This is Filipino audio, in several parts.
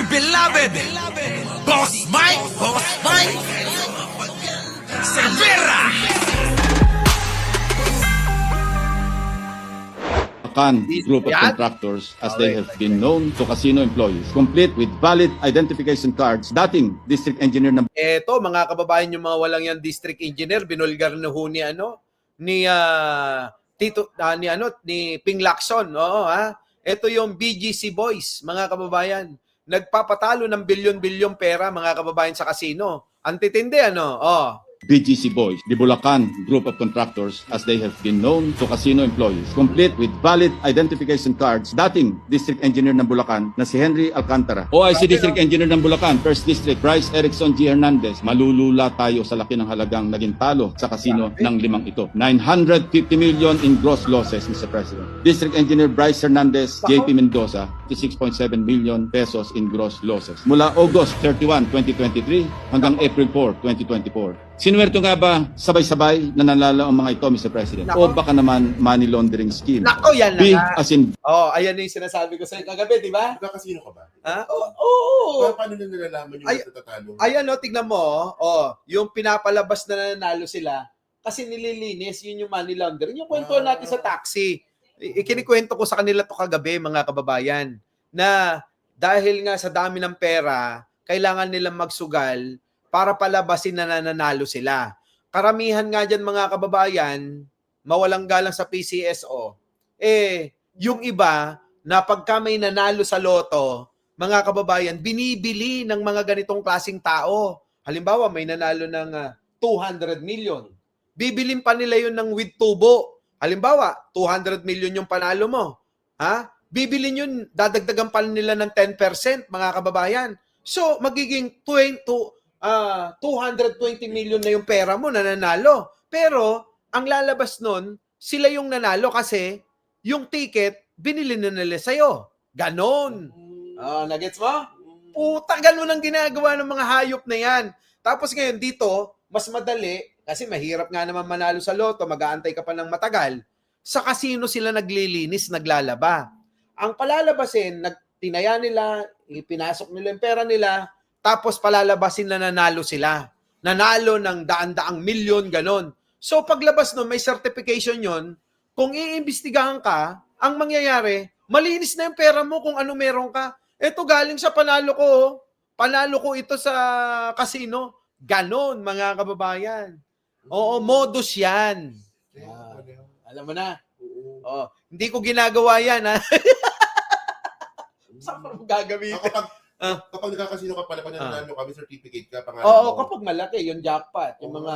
dear beloved, Boss Mike Cervera. Akan group of contractors as they have been known to casino employees, complete with valid identification cards, dating district engineer ng Eto, mga kababayan, yung mga walang yan district engineer, binulgar na ho ni ni Ping Lacson. Oo, ha. Ito yung BGC Boys, mga kababayan. Nagpapatalo ng bilyon-bilyong pera, mga kababayan, sa casino. Antitindi, ano? Oh. BGC Boys, the Bulacan group of contractors as they have been known to casino employees, complete with valid identification cards, dating district engineer ng Bulacan na si Henry Alcantara. OIC District Engineer ng Bulacan, First District, Bryce Erickson G. Hernandez. Malulula tayo sa laki ng halagang naging talo sa casino ng limang ito. 950 million in gross losses, Mr. President. District Engineer Bryce Hernandez, JP Mendoza, 6.7 million pesos in gross losses. Mula August 31, 2023 hanggang April 4, 2024. Sinuwerto nga ba sabay-sabay na nanalo ang mga ito, Mr. President? Nako. O baka naman money laundering scheme? Nako, yan na B nga. as in Oh, ayan na yung sinasabi ko sa'yo kagabi, di ba? Nagkakasino ka ba? Ha? Oo. Paano nila nalalaman yung Ay- natatalo? Ayan, no, tignan mo, yung pinapalabas na nanalo sila, kasi nililinis, yun yung money laundering. Yung kwento natin sa taxi. Ikinikwento ko sa kanila to kagabi, mga kababayan, na dahil nga sa dami ng pera, kailangan nilang magsugal para palabasin na nananalo sila. Karamihan nga dyan, mga kababayan, mawalang galang sa PCSO, yung iba, na pagka may nanalo sa loto, mga kababayan, binibili ng mga ganitong klaseng tao. Halimbawa, may nanalo ng 200 million. Bibilin pa nila yun ng with tubo. Halimbawa, 200 million yung panalo mo. Ha? Bibilin yun, dadagdagan pa nila ng 10%, mga kababayan. So, magiging 220 million na yung pera mo na nanalo. Pero, ang lalabas nun, sila yung nanalo kasi yung ticket, binili na nila sa'yo. Ganon. Nagets mo? Puta, ganon ang ginagawa ng mga hayop na yan. Tapos ngayon dito, mas madali, kasi mahirap nga naman manalo sa loto, mag-aantay ka pa ng matagal. Sa casino sila naglilinis, naglalaba. Ang palalabasin, tinaya nila, ipinasok nila yung pera nila, tapos palalabasin na nanalo sila. Nanalo ng daan-daang milyon, ganon. So paglabas nun, may certification yon. Kung iimbestigahan ka, ang mangyayari, malinis na yung pera mo kung ano meron ka. Ito galing sa panalo ko. Panalo ko ito sa casino. Ganon, mga kababayan. Oo, modus yan. Alam mo na. Oh, hindi ko ginagawa yan, ha? Saan mo gagamitin? Kapag nagkakasino ka pala, pag nanalo ka, may certificate ka, pangalan Oo, mo. kapag malaki, yung jackpot, yung mga,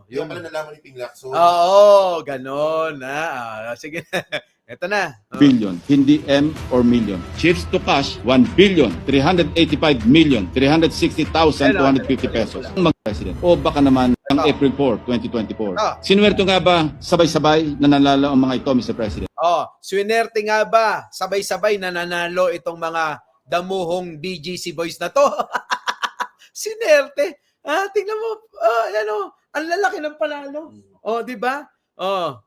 Yung pala nalaman ni Ping Lacson. Oo, ganon, ha? Sige na. Ito na. billion, hindi M or million. Chips to cash, 1 billion, 385 million, 360,250 pesos. Ang mag-president. O baka naman ang April 4, 2024. Sinuwerto nga ba sabay-sabay na nanalo ang mga ito, Mr. President? Swinerte nga ba? Sabay-sabay na nanalo itong mga damuhong BGC boys na to. Sinerte. Tingnan mo, ang lalaki ng panalo. Di ba?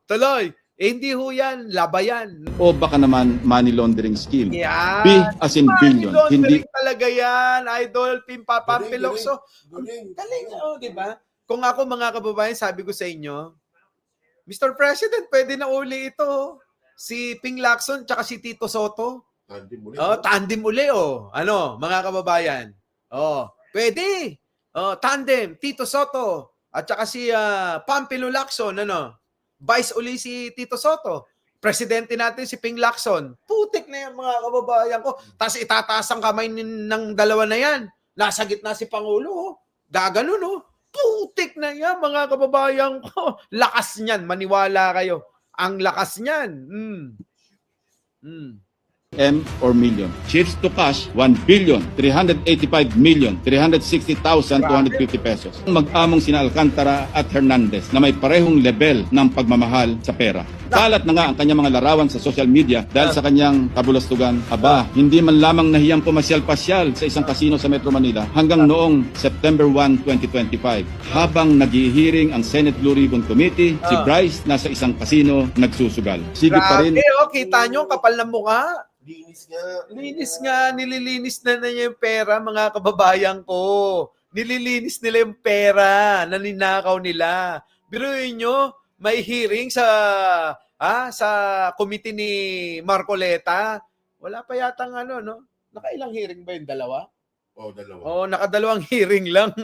Tuloy. Hindi ho yan, labayan. O baka naman money laundering scheme. Yan. B as in billion, hindi talaga yan, idol, Pampilokso. Galing. Galing, di ba? Kung ako, mga kababayan, sabi ko sa inyo, Mr. President, pwede na uli ito. Si Ping Lacson tsaka si Tito Soto. Tandem muli. Tandem uli, Ano, mga kababayan? Pwede. Tandem, Tito Soto. At tsaka si Pampilo Lacson, Vice uli si Tito Soto. Presidente natin si Ping Lacson. Putik na yan, mga kababayan ko. Tapos itataas ang kamay ng dalawa na yan. Nasa gitna si Pangulo. Gaganon, Putik na yan, mga kababayan ko. Lakas niyan, maniwala kayo. Ang lakas niyan. M or million. Chips to cash, 1 billion, 385 million, 360,250 pesos. Mag-among sina Alcantara at Hernandez na may parehong level ng pagmamahal sa pera. Kalat na nga ang kanyang mga larawan sa social media dahil sa kanyang kabulastugan. Aba, hindi man lamang nahiyang pumasyal-pasyal sa isang kasino sa Metro Manila hanggang noong September 1, 2025. Habang naghihiring ang Senate Blue Ribbon Committee, si Bryce nasa isang kasino nagsusugal. Sige pa rin. Grabe, oh, kita nyo, kapal ng mukha. Linis nga. Linis nga, nililinis na niya yung pera, mga kababayan ko. Nililinis nila yung pera na ninakaw nila. Biruin nyo, may hearing sa committee ni Marcoleta. Wala pa yatang ano, no? Nakailang hearing ba yung dalawa? Oh, dalawa. Oh, nakadalawang hearing lang.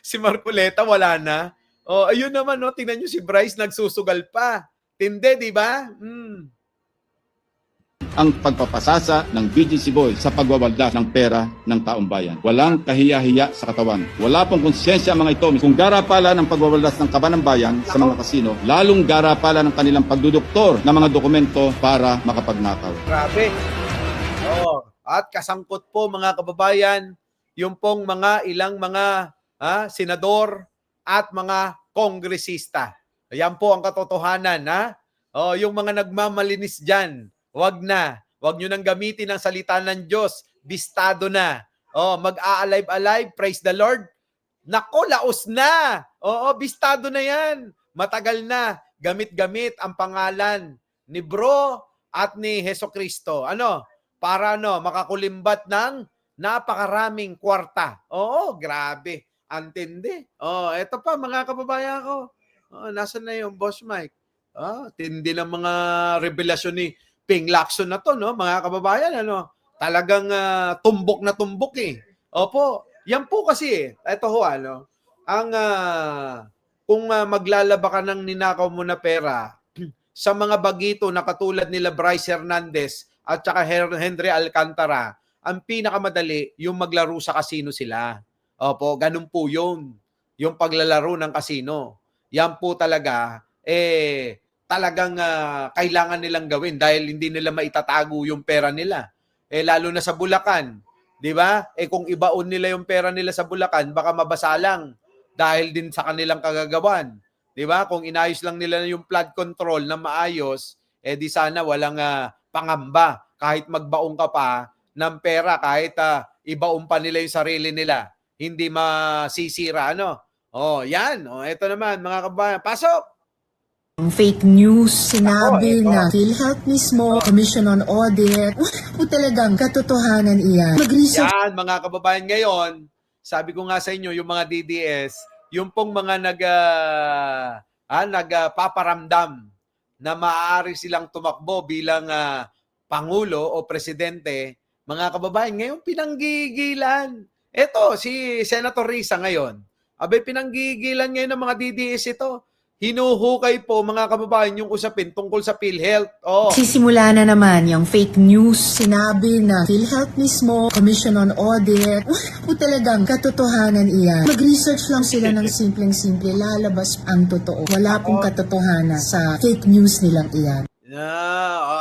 Si Marcoleta wala na. Oh, ayun naman, no? Tingnan nyo si Bryce nagsusugal pa. Tinde, di ba? Ang pagpapasasa ng BGC Boy sa pagwawaldas ng pera ng taong bayan. Walang kahiya-hiya sa katawan. Wala pong konsyensya ang mga ito. Kung garapala ng pagwawaldas ng kaban ng bayan sa mga kasino, lalong garapala ng kanilang pagduduktor ng mga dokumento para makapagnakaw. Grabe. Oh, at kasangkot po mga kababayan, yung pong ilang mga senador at mga kongresista. Ayan po ang katotohanan, ha? Oh, yung mga nagmamalinis diyan, wag na. Wag nyo nang gamitin ang salita ng Diyos. Bistado na. Oh, mag-a-alive-alive, praise the Lord. Nako, laos na. Oo, bistado na yan. Matagal na. Gamit-gamit ang pangalan ni Bro at ni Hesukristo. Ano? Para makakulimbat ng napakaraming kwarta. Oo, grabe. Antindi. Oh, eto pa mga kababayan ko. Oh, nasaan na yung Boss Mike? Oh, tindi ng mga revelasyon ni Ping Lacson na to, no? Mga kababayan, ano? Talagang tumbok na tumbok eh. Opo, yan po kasi ito ho, ano? Kung maglalaba ka ng ninakaw mo na pera sa mga bagito na katulad nila Bryce Hernandez at saka Henry Alcantara, ang pinakamadali yung maglaro sa kasino sila. Opo, ganun po yun. Yung paglalaro ng kasino. Yan po talaga, talagang kailangan nilang gawin dahil hindi nila maitatago yung pera nila. Lalo na sa Bulacan, 'di ba? Kung ibaon nila yung pera nila sa Bulacan, baka mabasa lang dahil din sa kanilang kagagawan. 'Di ba? Kung inayos lang nila yung flood control na maayos, di sana walang pangamba kahit magbaon ka pa ng pera, kahit ibaon pa nila yung sarili nila. Hindi masisira, ano? Oh, yan. Oh, ito naman mga kabayan. Pasok. Ang fake news, sinabi Ito. na PhilHealth mismo, Commission on Audit. Wala po talagang katotohanan iyan. Mag-research Yan, mga kababayan, ngayon, sabi ko nga sa inyo, yung mga DDS, yung pong mga nagpaparamdam na maaari silang tumakbo bilang Pangulo o Presidente, mga kababayan, ngayon pinanggigilan. Ito, si Senator Risa ngayon. Abay, pinanggigilan ngayon ng mga DDS ito. Hinuhukay po, mga kababayan, yung usapin tungkol sa PhilHealth. Oh. Sisimula na naman yung fake news, sinabi na PhilHealth mismo, Commission on Audit. Wala po talagang katotohanan iyan. Mag-research lang sila ng simpleng-simple, lalabas ang totoo. Wala pong katotohanan sa fake news nilang iyan.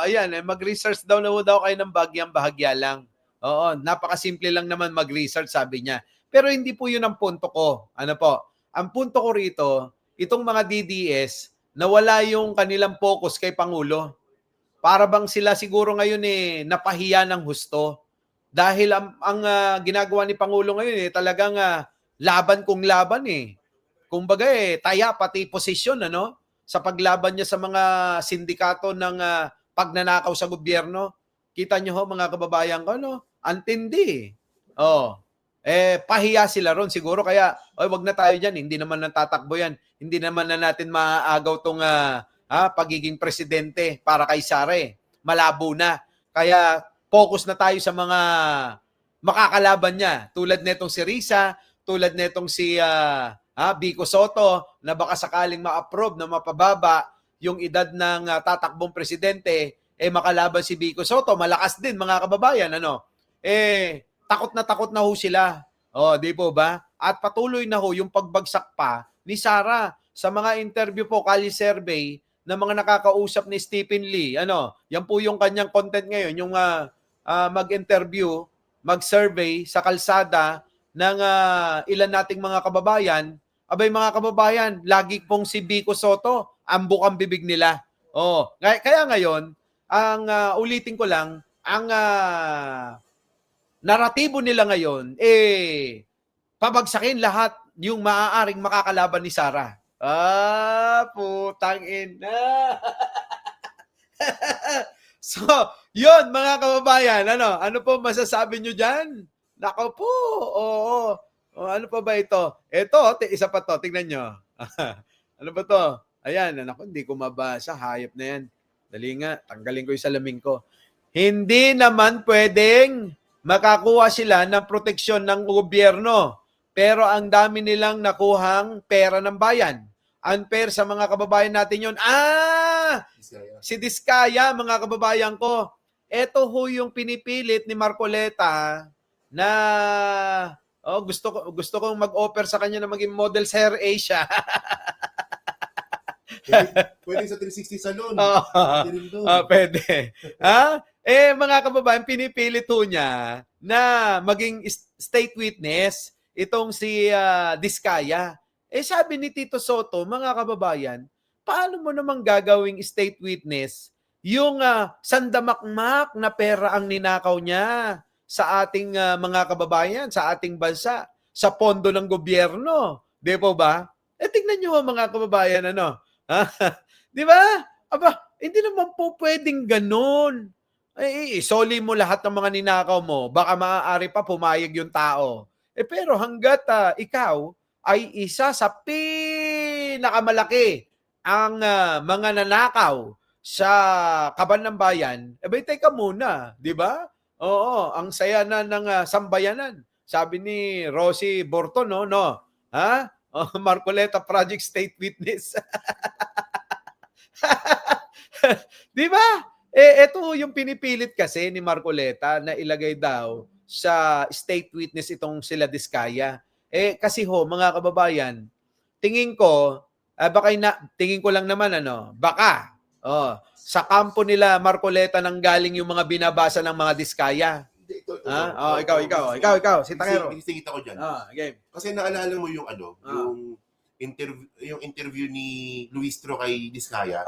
Ayan, mag-research daw kayo ng bahagyang-bahagya lang. Oo, napakasimple lang naman mag-research, sabi niya. Pero hindi po yun ang punto ko. Ano po? Ang punto ko rito, itong mga DDS, nawala yung kanilang focus kay Pangulo. Para bang sila siguro ngayon napahiya ng husto. Dahil ang ginagawa ni Pangulo ngayon talagang laban kung laban eh. Kumbaga taya pati posisyon sa paglaban niya sa mga sindikato ng pagnanakaw sa gobyerno. Kita niyo ho mga kababayan ko, antindi. Pahiya sila ron siguro kaya wag na tayo diyan, hindi naman natatakbo yan. Hindi naman na natin maaagaw tong pagiging presidente para kay Sara. Malabo na. Kaya focus na tayo sa mga makakalaban niya. Tulad netong si Risa, tulad netong si Vico Soto na baka sakaling ma-approve na mapababa yung edad ng tatakbong presidente, makalaban si Vico Soto, malakas din mga kababayan, takot na ho sila. Di po ba? At patuloy na ho yung pagbagsak pa ni Sara sa mga interview po, Kali survey ng mga nakakausap ni Stephen Lee. Yan po yung kanyang content ngayon, yung mag-interview, mag-survey sa kalsada ng ilan nating mga kababayan. Abay mga kababayan, lagi pong si Vico Soto, ambok ang bibig nila. Kaya ngayon, ang ulitin ko lang, ang naratibo nila ngayon, pabagsakin lahat yung maaaring makakalaban ni Sara. Putang ina. So, yun mga kababayan, ano po masasabi nyo dyan? Nako po, oo. Ano pa ba ito? Ito, isa pa to, tingnan nyo. Ano ba to? Ayan, nako, hindi ko mabasa, hayop na yan. Dali nga, tanggalin ko yung salamin ko. Hindi naman pwedeng makakuha sila ng proteksyon ng gobyerno, pero ang dami nilang nakuhang pera ng bayan. Unfair sa mga kababayan natin yun. Si Diskaya, mga kababayan ko. Ito ho yung pinipilit ni Marcoleta na gusto kong mag-offer sa kanya na maging model sa Air Asia. Pwede sa 360 salon. Pwede rin doon. Pwede. Mga kababayan, pinipilit ho niya na maging state witness itong si Diskaya. Sabi ni Tito Soto, mga kababayan, paano mo namang gagawing state witness yung sandamakmak na pera ang ninakaw niya sa ating mga kababayan, sa ating bansa, sa pondo ng gobyerno? Di po ba? Tingnan nyo mga kababayan, di ba? Hindi naman po pwedeng ganun. Isoli mo lahat ng mga ninakaw mo, baka maaari pa pumayag yung tao. Pero hanggat ikaw ay isa sa pinakamalaki ang mga nanakaw sa kaban ng bayan, teka muna, di ba? Oo, ang saya na ng sambayanan. Sabi ni Rosie Borton, no? Marcoleta Project State Witness. Di ba? Ito yung pinipilit kasi ni Marcoleta na ilagay daw sa state witness itong sila Diskaya. Kasi mga kababayan, tingin ko lang naman baka sa kampo nila Marcoleta nang galing yung mga binabasa ng mga Diskaya. Ikaw, si Takero. Isingit ako diyan. Game. Kasi naalala mo yung yung interview ni Luistro kay Diskaya.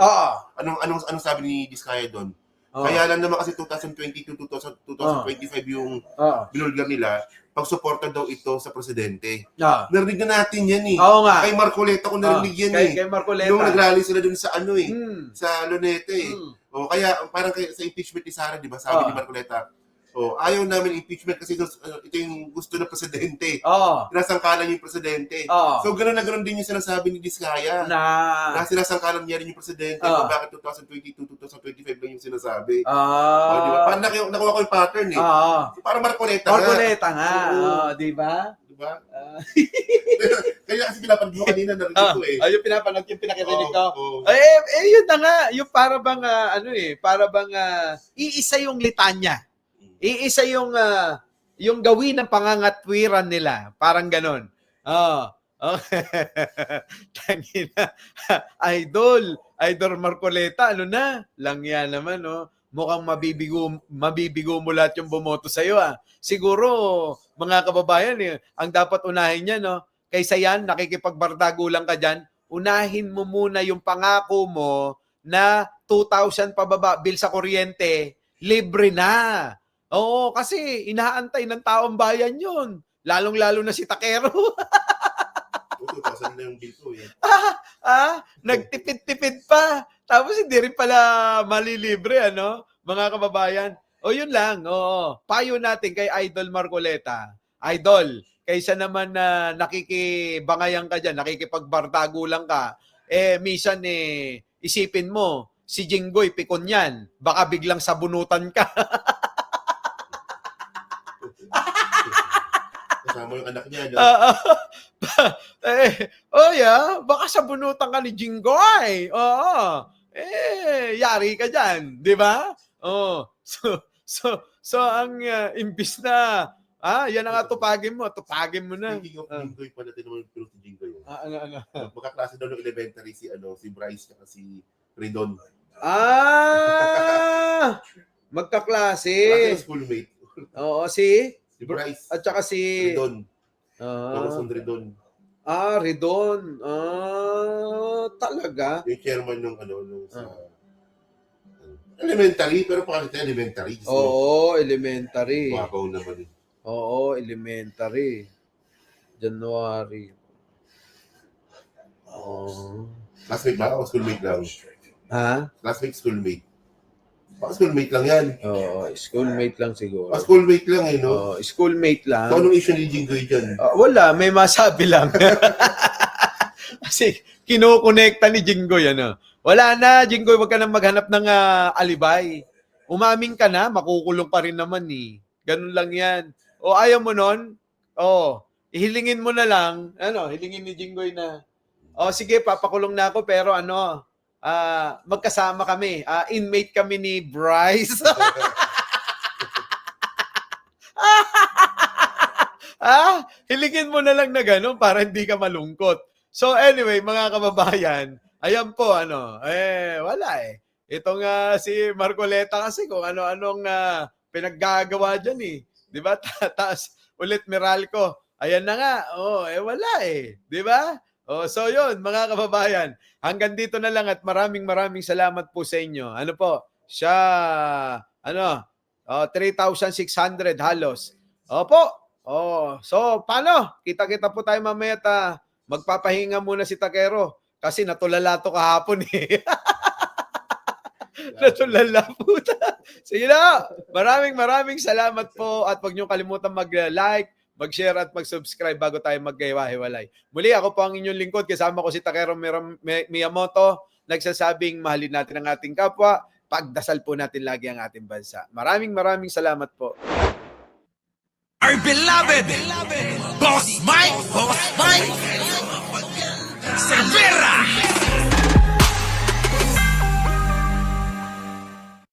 Anong sabi ni Diskaya doon? Kaya lang naman kasi 2022, 2025 yung binulgar nila, pagsuporta daw ito sa presidente. Narinig na natin yan Oo nga. Kay Marcoleta ko narinig yan Kay Marcoleta. Nung nagrally sila dun sa sa Lunete kaya parang sa impeachment ni Sara, di ba? Sabi ni Marcoleta, ayaw namin impeachment kasi ito yung gusto ng presidente. Sinasangkalan yung presidente. So, gano'n na gano'n din yung sinasabi ni Diskaya. Na sinasangkalan niya rin yung presidente. Bakit 2022, 2025 lang yung sinasabi. Diba? Parang nakuha ko yung pattern Parang Marcoleta nga. Di ba? Diba? Kaya kasi pinapanood mo kanina narinig ko Yung pinapanood, yung pinakirinig ko. Yun na nga. Yung para bang, iisa yung litanya. Iisa yung gawin ng pangangatwiran nila. Parang ganon. Tangina. Idol Marcoleta, lang yan naman, mukhang mabibigo mo lahat yung bumoto sa'yo, Siguro, mga kababayan, ang dapat unahin niya, kaysa yan, nakikipagbardago lang ka dyan, unahin mo muna yung pangako mo na 2,000 pababa bill sa kuryente, libre na. Oo, kasi inaantay ng taong bayan yun. Lalong-lalo na si Takero. 2,000 na yung bill ko Nagtipid-tipid pa. Tapos hindi rin pala malilibre, mga kababayan. Yun lang. Payo natin kay Idol Marcoleta. Idol, kaysa naman na nakikibangayan ka dyan, nakikipagbardago lang ka, minsan isipin mo, si Jinggoy, pikon yan. Baka biglang sabunutan ka. Kasama yung anak niya. Baka sabunutan ka ni Jinggoy. Yari ka dyan. Di ba? So ang imbis na, yan ang tupagin mo na. Speaking of Jinggoy, pala tinawag pero si Jinggoy. Ano? Magkaklase daw ng elementary si Bryce at si Redon. Magkaklase. Schoolmate. Oo, si Bryce. at saka si Redon. Redon. Redon. Talaga? Yung chairman nung sa Elementary, pero pakita elementary. Oo, elementary. Wabaw naman eh. Oo, elementary. January. Oh. Classmate ba? O schoolmate lang? Ha? Classmate, schoolmate. Baka schoolmate lang yan. Oo, schoolmate lang siguro. O schoolmate lang eh, no? Oo, schoolmate lang. So, anong issue ni Jinggoy dyan? Wala, may masabi lang. Kasi kinukonekta ni Jinggoy, ano. Wala na, Jinggoy, wag ka nang maghanap ng alibay. Umaming ka na, makukulong pa rin naman eh. Ganun lang yan. O ayaw mo nun? O, ihilingin mo na lang, hilingin ni Jinggoy na, sige, papakulong na ako, pero magkasama kami. Inmate kami ni Bryce. Hilingin mo na lang na gano'n para hindi ka malungkot. So anyway, mga kababayan, ayan po, wala eh. Itong si Marcoleta kasi kung ano-anong pinaggagawa dyan eh. Di ba? Taas ulit Meralco. Ayan na nga. Wala eh. Di ba? So yun, mga kababayan, hanggang dito na lang at maraming salamat po sa inyo. Ano po? Siya, 3,600 halos. Opo. So paano? Kita-kita po tayo mamaya at magpapahinga muna si Takero kasi natulala to kahapon eh. Natulala po. Sige na. Maraming salamat po at huwag niyo kalimutan mag-like, mag-share at mag-subscribe bago tayo maghiwa-hiwalay. Muli, ako po ang inyong lingkod. Kasama ko si Takero Miyamoto. Nagsasabing mahalin natin ang ating kapwa. Pagdasal po natin lagi ang ating bansa. Maraming salamat po. Our beloved Boss Mike Cervera.